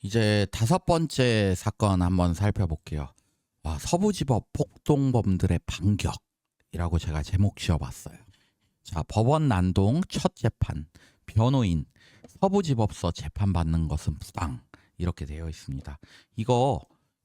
이제 다섯 번째 사건 한번 살펴볼게요. 와, 서부지법 폭동범들의 반격이라고 제가 제목 지어봤어요. 자, 법원 난동 첫 재판, 변호인, 서부지법서 재판받는 것은 부당 이렇게 되어 있습니다. 이거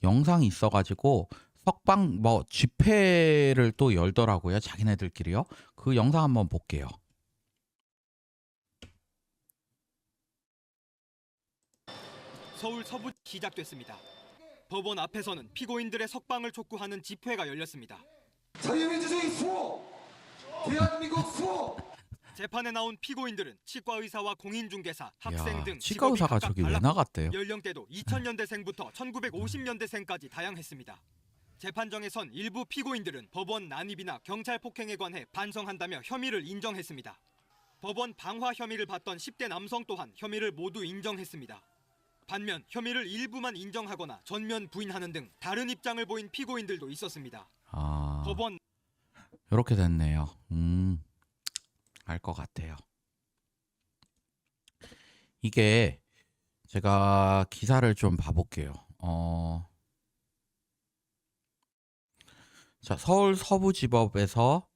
영상이 있어가지고 석방 집회를 또 열더라고요. 자기네들끼리요. 그 영상 한번 볼게요. 서울 서부 시작됐습니다. 법원 앞에서는 피고인들의 석방을 촉구하는 집회가 열렸습니다. 자유민주주의 수호! 대한민국 수호! 재판에 나온 피고인들은 치과의사와 공인중개사, 학생 등 치과 의사가 저기 왜 나갔대요? 연령대도 2000년대생부터 1950년대생까지 다양했습니다. 재판정에선 일부 피고인들은 법원 난입이나 경찰 폭행에 관해 반성한다며 혐의를 인정했습니다. 법원 방화 혐의를 받던 10대 남성 또한 혐의를 모두 인정했습니다. 반면 혐의를 일부만 인정하거나 전면 부인하는 등 다른 입장을 보인 피고인들도 있었습니다. 법원 이렇게 됐네요. 알 것 같아요. 이게 제가 기사를 좀 봐볼게요. 자, 서울 서부지법에서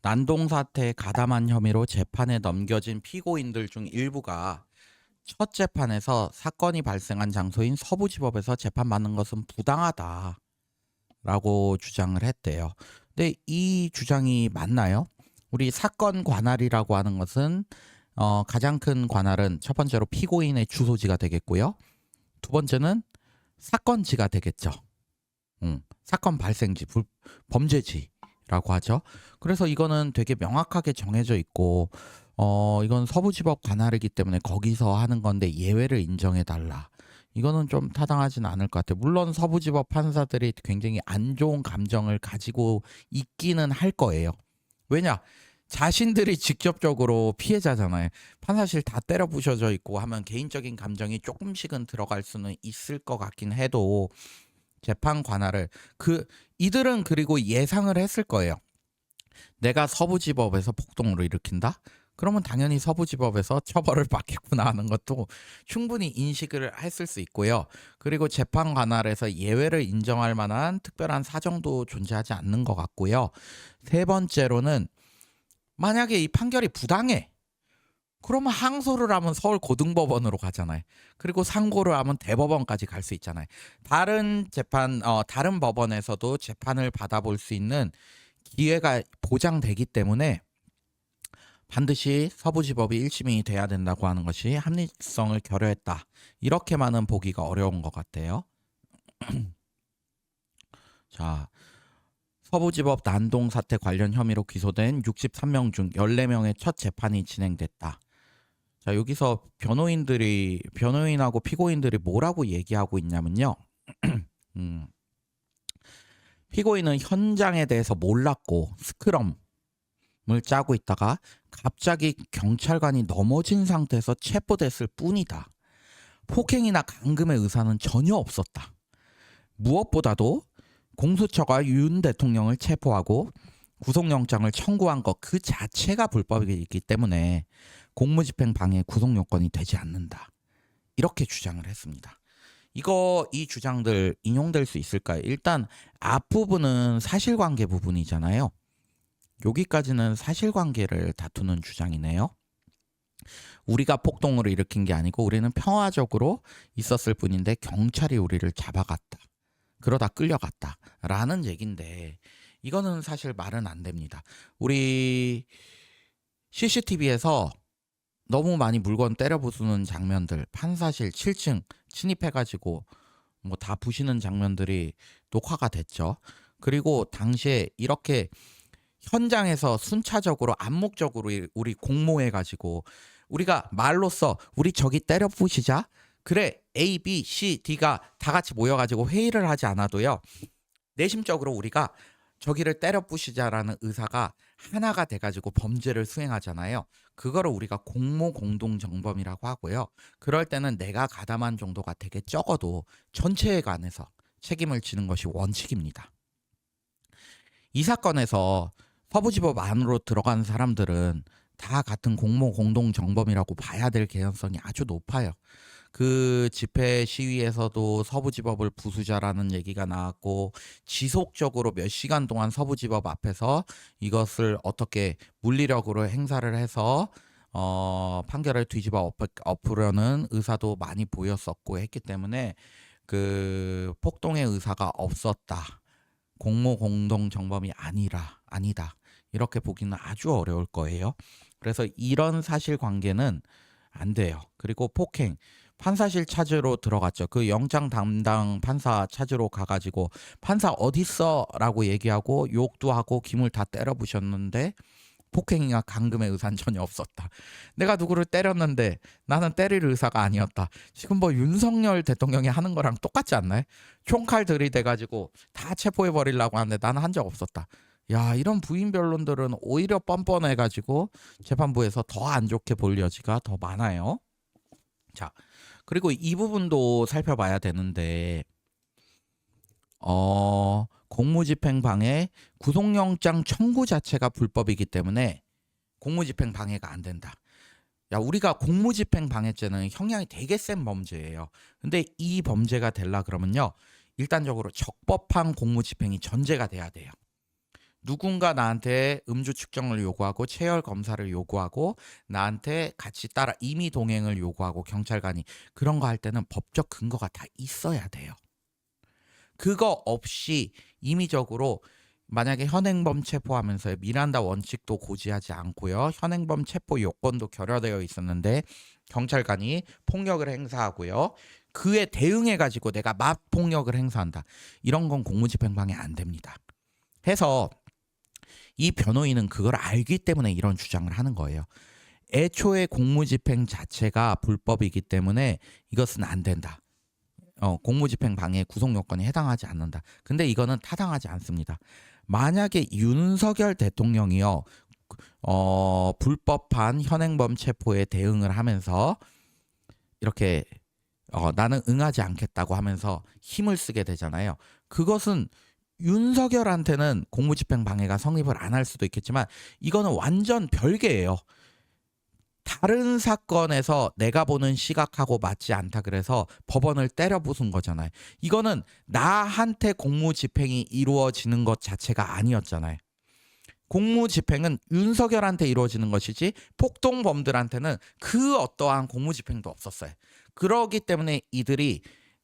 난동 사태에 가담한 혐의로 재판에 넘겨진 피고인들 중 일부가 첫 재판에서 사건이 발생한 장소인 서부지법에서 재판받는 것은 부당하다라고 주장을 했대요. 근데 이 주장이 맞나요? 우리 사건 관할이라고 하는 것은 가장 큰 관할은 첫 번째로 피고인의 주소지가 되겠고요. 두 번째는 사건지가 되겠죠. 사건 발생지, 범죄지라고 하죠. 그래서 이거는 되게 명확하게 정해져 있고 이건 서부지법 관할이기 때문에 거기서 하는 건데 예외를 인정해달라. 이거는 좀 타당하진 않을 것 같아요. 물론 서부지법 판사들이 굉장히 안 좋은 감정을 가지고 있기는 할 거예요. 왜냐? 자신들이 직접적으로 피해자잖아요. 판사실 다 때려 부셔져 있고 하면 개인적인 감정이 조금씩은 들어갈 수는 있을 것 같긴 해도 재판 관할을 이들은 그리고 예상을 했을 거예요. 내가 서부지법에서 폭동으로 일으킨다? 그러면 당연히 서부지법에서 처벌을 받겠구나 하는 것도 충분히 인식을 했을 수 있고요. 그리고 재판 관할에서 예외를 인정할 만한 특별한 사정도 존재하지 않는 것 같고요. 세 번째로는 만약에 이 판결이 부당해. 그러면 항소를 하면 서울 고등법원으로 가잖아요. 그리고 상고를 하면 대법원까지 갈 수 있잖아요. 다른 법원에서도 재판을 받아볼 수 있는 기회가 보장되기 때문에 반드시 서부지법이 1심이 돼야 된다고 하는 것이 합리성을 결여했다. 이렇게만은 보기가 어려운 것 같아요. 자, 서부지법 난동 사태 관련 혐의로 기소된 63명 중 14명의 첫 재판이 진행됐다. 자, 여기서 변호인하고 피고인들이 뭐라고 얘기하고 있냐면요. 피고인은 현장에 대해서 몰랐고 스크럼을 짜고 있다가 갑자기 경찰관이 넘어진 상태에서 체포됐을 뿐이다. 폭행이나 감금의 의사는 전혀 없었다. 무엇보다도 공수처가 윤 대통령을 체포하고 구속영장을 청구한 것 그 자체가 불법이기 때문에 공무집행 방해 구속요건이 되지 않는다. 이렇게 주장을 했습니다. 이 주장들 인용될 수 있을까요? 일단 앞부분은 사실관계 부분이잖아요. 여기까지는 사실관계를 다투는 주장이네요. 우리가 폭동으로 일으킨 게 아니고 우리는 평화적으로 있었을 뿐인데 경찰이 우리를 잡아갔다. 그러다 끌려갔다. 라는 얘기인데 이거는 사실 말은 안 됩니다. 우리 CCTV에서 너무 많이 물건 때려 부수는 장면들, 판사실 7층 침입해가지고 뭐 다 부시는 장면들이 녹화가 됐죠. 그리고 당시에 이렇게 현장에서 순차적으로 암묵적으로 우리 공모해가지고 우리가 말로써 우리 저기 때려 부시자. 그래 A, B, C, D가 다 같이 모여가지고 회의를 하지 않아도요. 내심적으로 우리가 저기를 때려 부시자라는 의사가 하나가 돼가지고 범죄를 수행하잖아요. 그거를 우리가 공모 공동 정범이라고 하고요. 그럴 때는 내가 가담한 정도가 되게 적어도 전체에 관해서 책임을 지는 것이 원칙입니다. 이 사건에서 서부지법 안으로 들어간 사람들은 다 같은 공모 공동 정범이라고 봐야 될 개연성이 아주 높아요. 그 집회 시위에서도 서부지법을 부수자라는 얘기가 나왔고 지속적으로 몇 시간 동안 서부지법 앞에서 이것을 어떻게 물리력으로 행사를 해서 판결을 뒤집어 엎으려는 의사도 많이 보였었고 했기 때문에 그 폭동의 의사가 없었다. 공모 공동 정범이 아니다. 이렇게 보기는 아주 어려울 거예요. 그래서 이런 사실관계는 안 돼요. 그리고 폭행, 판사실 찾으러 들어갔죠. 그 영장 담당 판사 찾으러 가가지고 판사 어딨어?라고 얘기하고 욕도 하고 김을 다 때려 부셨는데 폭행이나 감금의 의사는 전혀 없었다. 내가 누구를 때렸는데 나는 때릴 의사가 아니었다. 지금 뭐 윤석열 대통령이 하는 거랑 똑같지 않나요? 총칼 들이대가지고 다 체포해 버리려고 하는데 나는 한 적 없었다. 야, 이런 부인 변론들은 오히려 뻔뻔해가지고 재판부에서 더 안 좋게 볼 여지가 더 많아요. 자, 그리고 이 부분도 살펴봐야 되는데 공무집행 방해, 구속영장 청구 자체가 불법이기 때문에 공무집행 방해가 안 된다. 야, 우리가 공무집행 방해죄는 형량이 되게 센 범죄예요. 근데 이 범죄가 되려 그러면요, 일단적으로 적법한 공무집행이 전제가 돼야 돼요. 누군가 나한테 음주 측정을 요구하고 체열 검사를 요구하고 나한테 같이 따라 임의 동행을 요구하고 경찰관이 그런 거 할 때는 법적 근거가 다 있어야 돼요. 그거 없이 임의적으로 만약에 현행범 체포하면서 미란다 원칙도 고지하지 않고요, 현행범 체포 요건도 결여되어 있었는데 경찰관이 폭력을 행사하고요, 그에 대응해 가지고 내가 맞폭력을 행사한다. 이런 건 공무집행방해 안 됩니다. 해서 이 변호인은 그걸 알기 때문에 이런 주장을 하는 거예요. 애초에 공무집행 자체가 불법이기 때문에 이것은 안 된다. 공무집행 방해 구속 요건에 해당하지 않는다. 근데 이거는 타당하지 않습니다. 만약에 윤석열 대통령이요, 불법한 현행범 체포에 대응을 하면서 이렇게 나는 응하지 않겠다고 하면서 힘을 쓰게 되잖아요. 그것은 윤석열한테는 공무집행 방해가 성립을 안 할 수도 있겠지만 이거는 완전 별개예요. 다른 사건에서 내가 보는 시각하고 맞지 않다 그래서 법원을 때려 부순 거잖아요. 이거는 나한테 공무집행이 이루어지는 것 자체가 아니었잖아요. 공무집행은 윤석열한테 이루어지는 것이지 폭동범들한테는 그 어떠한 공무집행도 없었어요. 그러기 때문에 이들이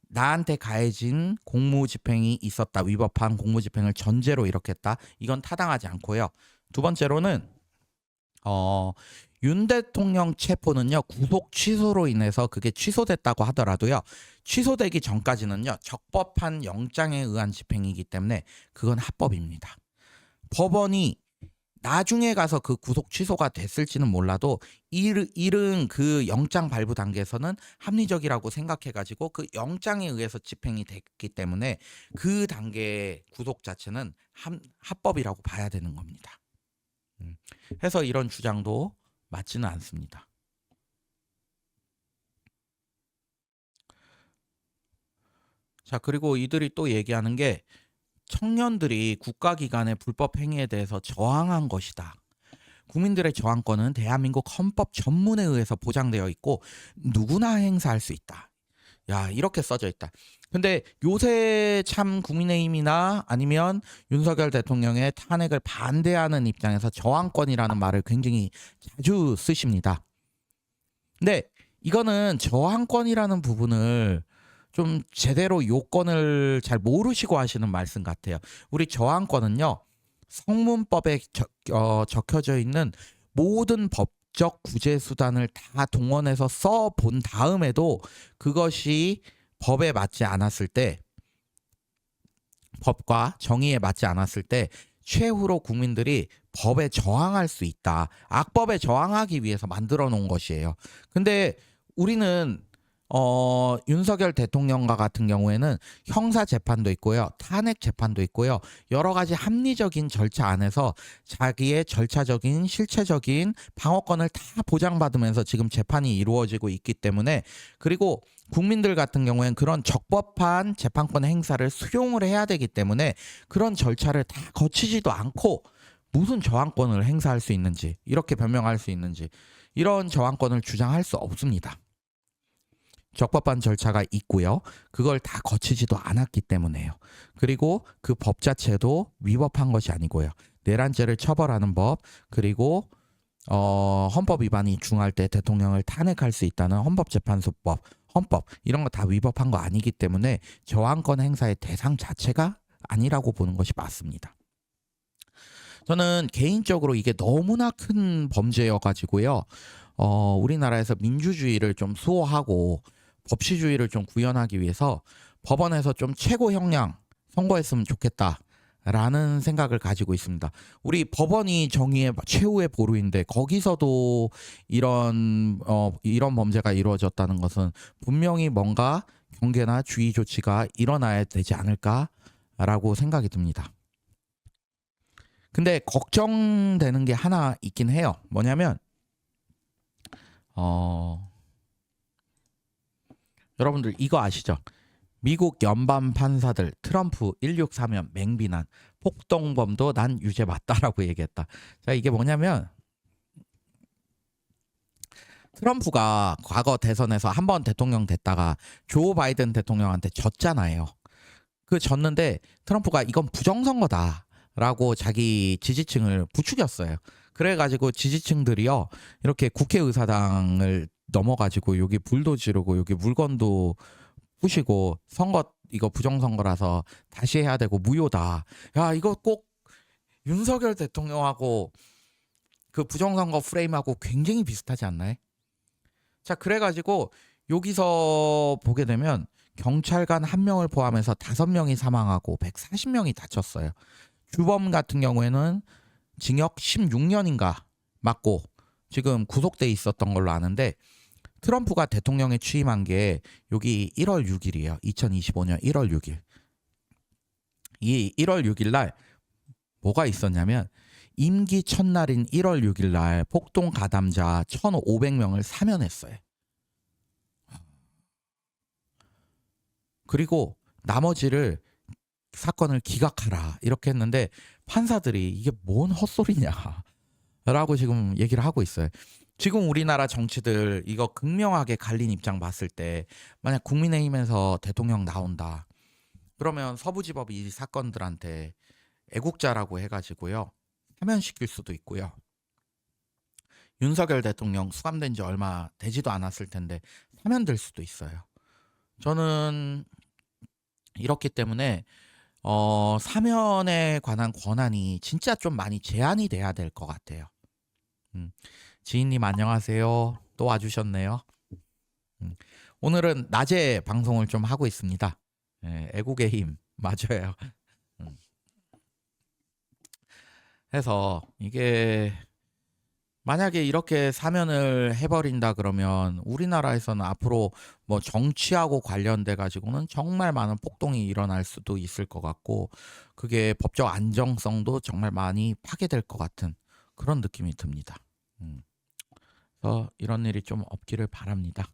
나한테 가해진 공무집행이 있었다, 위법한 공무집행을 전제로 이렇게 했다, 이건 타당하지 않고요. 두 번째로는 윤 대통령 체포는요, 구속 취소로 인해서 그게 취소됐다고 하더라도요, 취소되기 전까지는요 적법한 영장에 의한 집행이기 때문에 그건 합법입니다. 법원이 나중에 가서 그 구속 취소가 됐을지는 몰라도 이른 그 영장 발부 단계에서는 합리적이라고 생각해가지고 그 영장에 의해서 집행이 됐기 때문에 그 단계의 구속 자체는 합법이라고 봐야 되는 겁니다. 해서 이런 주장도 맞지는 않습니다. 자, 그리고 이들이 또 얘기하는 게 청년들이 국가기관의 불법 행위에 대해서 저항한 것이다. 국민들의 저항권은 대한민국 헌법 전문에 의해서 보장되어 있고 누구나 행사할 수 있다. 야, 이렇게 써져 있다. 근데 요새 참 국민의힘이나 아니면 윤석열 대통령의 탄핵을 반대하는 입장에서 저항권이라는 말을 굉장히 자주 쓰십니다. 근데 이거는 저항권이라는 부분을 좀 제대로 요건을 잘 모르시고 하시는 말씀 같아요. 우리 저항권은요, 성문법에 적혀져 있는 모든 법적 구제 수단을 다 동원해서 써본 다음에도 그것이 법에 맞지 않았을 때, 법과 정의에 맞지 않았을 때 최후로 국민들이 법에 저항할 수 있다. 악법에 저항하기 위해서 만들어 놓은 것이에요. 근데 우리는 윤석열 대통령과 같은 경우에는 형사 재판도 있고요, 탄핵 재판도 있고요, 여러 가지 합리적인 절차 안에서 자기의 절차적인 실체적인 방어권을 다 보장받으면서 지금 재판이 이루어지고 있기 때문에, 그리고 국민들 같은 경우에는 그런 적법한 재판권 행사를 수용을 해야 되기 때문에 그런 절차를 다 거치지도 않고 무슨 저항권을 행사할 수 있는지, 이렇게 변명할 수 있는지, 이런 저항권을 주장할 수 없습니다. 적법한 절차가 있고요. 그걸 다 거치지도 않았기 때문에요. 그리고 그 법 자체도 위법한 것이 아니고요. 내란죄를 처벌하는 법, 그리고 헌법 위반이 중할 때 대통령을 탄핵할 수 있다는 헌법재판소법, 헌법 이런 거 다 위법한 거 아니기 때문에 저항권 행사의 대상 자체가 아니라고 보는 것이 맞습니다. 저는 개인적으로 이게 너무나 큰 범죄여가지고요. 우리나라에서 민주주의를 좀 수호하고 법치주의를 좀 구현하기 위해서 법원에서 좀 최고 형량 선고했으면 좋겠다라는 생각을 가지고 있습니다. 우리 법원이 정의의 최후의 보루인데 거기서도 이런 범죄가 이루어졌다는 것은 분명히 뭔가 경계나 주의 조치가 일어나야 되지 않을까라고 생각이 듭니다. 근데 걱정되는 게 하나 있긴 해요. 뭐냐면 여러분들 이거 아시죠? 미국 연방 판사들 트럼프 164면 맹비난, 폭동범도 난 유죄 맞다라고 얘기했다. 자, 이게 뭐냐면 트럼프가 과거 대선에서 한 번 대통령 됐다가 조 바이든 대통령한테 졌잖아요. 그 졌는데 트럼프가 이건 부정선거다라고 자기 지지층을 부추겼어요. 그래가지고 지지층들이요 이렇게 국회의사당을 넘어가지고 여기 불도 지르고 여기 물건도 부시고 선거 이거 부정선거라서 다시 해야 되고 무효다. 야, 이거 꼭 윤석열 대통령하고 그 부정선거 프레임하고 굉장히 비슷하지 않나요? 자, 그래가지고 여기서 보게 되면 경찰관 1명을 포함해서 5명이 사망하고 140명이 다쳤어요. 주범 같은 경우에는 징역 16년인가 맞고 지금 구속돼 있었던 걸로 아는데 트럼프가 대통령에 취임한 게 여기 1월 6일이에요. 2025년 1월 6일. 이 1월 6일 날 뭐가 있었냐면 임기 첫날인 1월 6일 날 폭동 가담자 1,500명을 사면했어요. 그리고 나머지를 사건을 기각하라 이렇게 했는데 판사들이 이게 뭔 헛소리냐라고 지금 얘기를 하고 있어요. 지금 우리나라 정치들 이거 극명하게 갈린 입장 봤을 때 만약 국민의힘에서 대통령 나온다. 그러면 서부지법이 이 사건들한테 애국자라고 해가지고요. 사면시킬 수도 있고요. 윤석열 대통령 수감된 지 얼마 되지도 않았을 텐데 사면될 수도 있어요. 저는 이렇기 때문에 사면에 관한 권한이 진짜 좀 많이 제한이 돼야 될 것 같아요. 지인님 안녕하세요. 또 와주셨네요. 오늘은 낮에 방송을 좀 하고 있습니다. 애국의 힘 맞아요. 해서 이게 만약에 이렇게 사면을 해버린다 그러면 우리나라에서는 앞으로 뭐 정치하고 관련돼 가지고는 정말 많은 폭동이 일어날 수도 있을 것 같고 그게 법적 안정성도 정말 많이 파괴될 것 같은 그런 느낌이 듭니다. 그래서 이런 일이 좀 없기를 바랍니다.